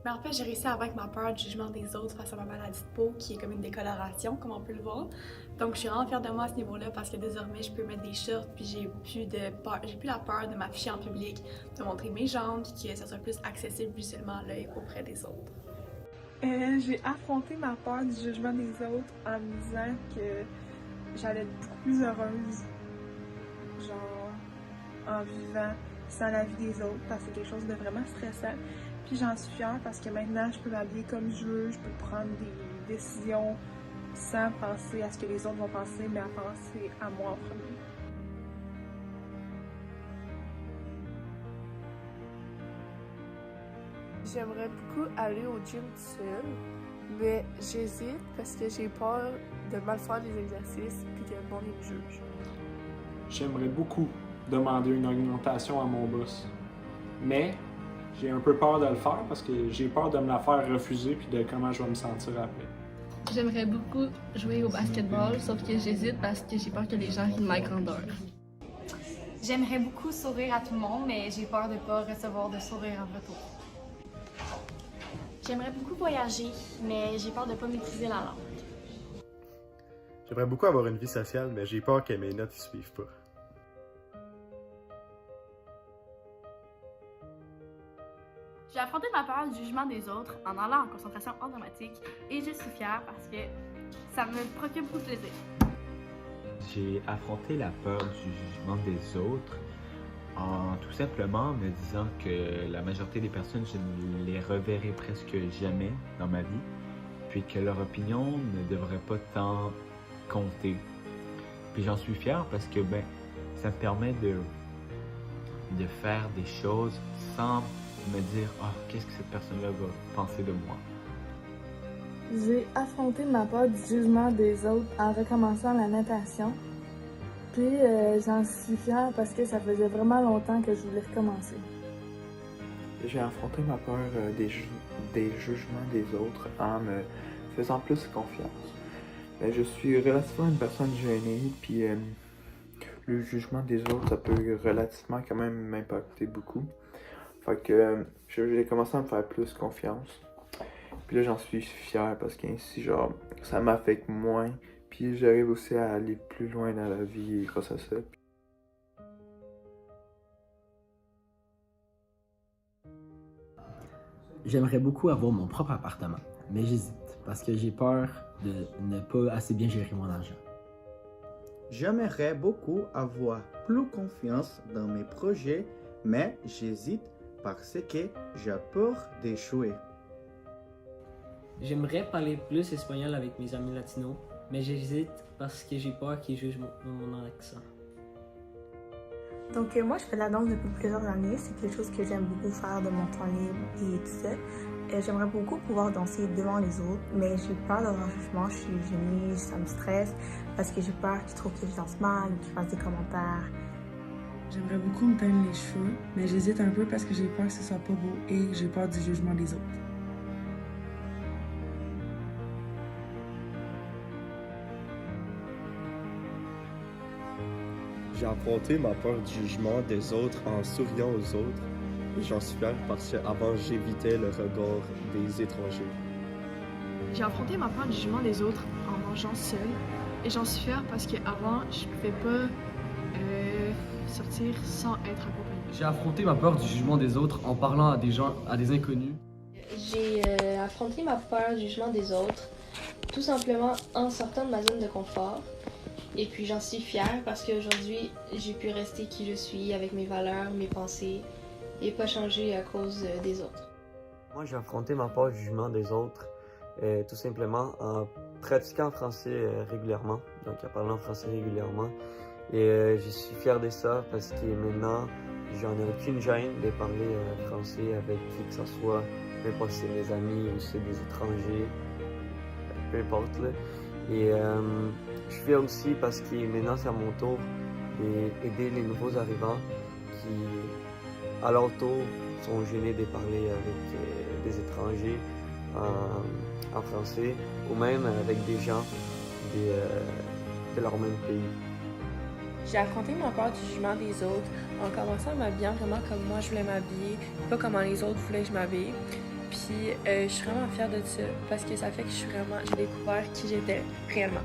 Mais en fait, j'ai réussi à vaincre ma peur du jugement des autres face à ma maladie de peau, qui est comme une décoloration, comme on peut le voir. Donc, je suis vraiment fière de moi à ce niveau-là parce que désormais, je peux mettre des shorts, puis j'ai plus la peur de m'afficher en public, de montrer mes jambes, puis que ça soit plus accessible visuellement à l'œil auprès des autres. J'ai affronté ma peur du jugement des autres en me disant que j'allais être beaucoup plus heureuse, genre en vivant sans la vie des autres, parce que c'est quelque chose de vraiment stressant. Puis j'en suis fière parce que maintenant je peux m'habiller comme je veux, je peux prendre des décisions sans penser à ce que les autres vont penser, mais à penser à moi en premier. J'aimerais beaucoup aller au gym seule, mais j'hésite parce que j'ai peur de mal faire les exercices puis que le monde me juge. J'aimerais beaucoup demander une augmentation à mon boss, mais j'ai un peu peur de le faire parce que j'ai peur de me la faire refuser puis de comment je vais me sentir après. J'aimerais beaucoup jouer au basketball, sauf que j'hésite parce que j'ai peur que les gens rient de ma grandeur. J'aimerais beaucoup sourire à tout le monde, mais j'ai peur de ne pas recevoir de sourire en retour. J'aimerais beaucoup voyager, mais j'ai peur de ne pas maîtriser la langue. J'aimerais beaucoup avoir une vie sociale, mais j'ai peur que mes notes ne suivent pas. J'ai affronté ma peur du jugement des autres en allant en concentration automatique et je suis fière parce que ça me procure beaucoup de plaisir. J'ai affronté la peur du jugement des autres en tout simplement me disant que la majorité des personnes, je ne les reverrai presque jamais dans ma vie, puis que leur opinion ne devrait pas tant compter. Puis j'en suis fier parce que ça me permet de faire des choses sans me dire « Ah, qu'est-ce que cette personne-là va penser de moi? » J'ai affronté ma peur du jugement des autres en recommençant la natation. Puis j'en suis fière parce que ça faisait vraiment longtemps que je voulais recommencer. J'ai affronté ma peur des jugements des autres en me faisant plus confiance. Je suis relativement une personne gênée, puis le jugement des autres, ça peut relativement quand même m'impacter beaucoup. Fait que j'ai commencé à me faire plus confiance. Puis là, j'en suis fier parce qu'ainsi, genre, ça m'affecte moins. Puis j'arrive aussi à aller plus loin dans la vie grâce à ça. J'aimerais beaucoup avoir mon propre appartement, mais j'hésite parce que j'ai peur de ne pas assez bien gérer mon argent. J'aimerais beaucoup avoir plus confiance dans mes projets, mais j'hésite parce que j'ai peur d'échouer. J'aimerais parler plus espagnol avec mes amis latinos, mais j'hésite parce que j'ai peur qu'ils jugent mon accent. Donc moi je fais de la danse depuis plusieurs années, c'est quelque chose que j'aime beaucoup faire de mon temps libre et tout ça. J'aimerais beaucoup pouvoir danser devant les autres, mais j'ai peur de leur jugement, je suis gênée, ça me stresse parce que j'ai peur qu'ils trouvent que je danse mal, qu'ils fassent des commentaires. J'aimerais beaucoup me teindre les cheveux, mais j'hésite un peu parce que j'ai peur que ce soit pas beau et j'ai peur du jugement des autres. J'ai affronté ma peur du jugement des autres en souriant aux autres et j'en suis fier parce qu'avant j'évitais le regard des étrangers. J'ai affronté ma peur du jugement des autres en mangeant seule et j'en suis fière parce qu'avant je pouvais pas sortir sans être accompagnée. J'ai affronté ma peur du jugement des autres en parlant à des gens, à des inconnus. J'ai affronté ma peur du jugement des autres tout simplement en sortant de ma zone de confort. Et puis j'en suis fière parce qu'aujourd'hui, j'ai pu rester qui je suis avec mes valeurs, mes pensées et pas changer à cause des autres. Moi, j'ai affronté ma peur du jugement des autres tout simplement en pratiquant français régulièrement, donc en parlant français régulièrement. Et je suis fier de ça parce que maintenant, j'en ai aucune gêne de parler français avec qui que ce soit, peu importe si c'est mes amis ou si c'est des étrangers, peu importe là. Et je suis fier aussi parce que maintenant c'est à mon tour d'aider les nouveaux arrivants qui, à leur tour, sont gênés de parler avec des étrangers en français ou même avec des gens de leur même pays. J'ai affronté ma peur du jugement des autres en commençant à m'habiller vraiment comme moi je voulais m'habiller, pas comment les autres voulaient que je m'habille. Puis je suis vraiment fière de ça parce que ça fait que j'ai découvert qui j'étais réellement.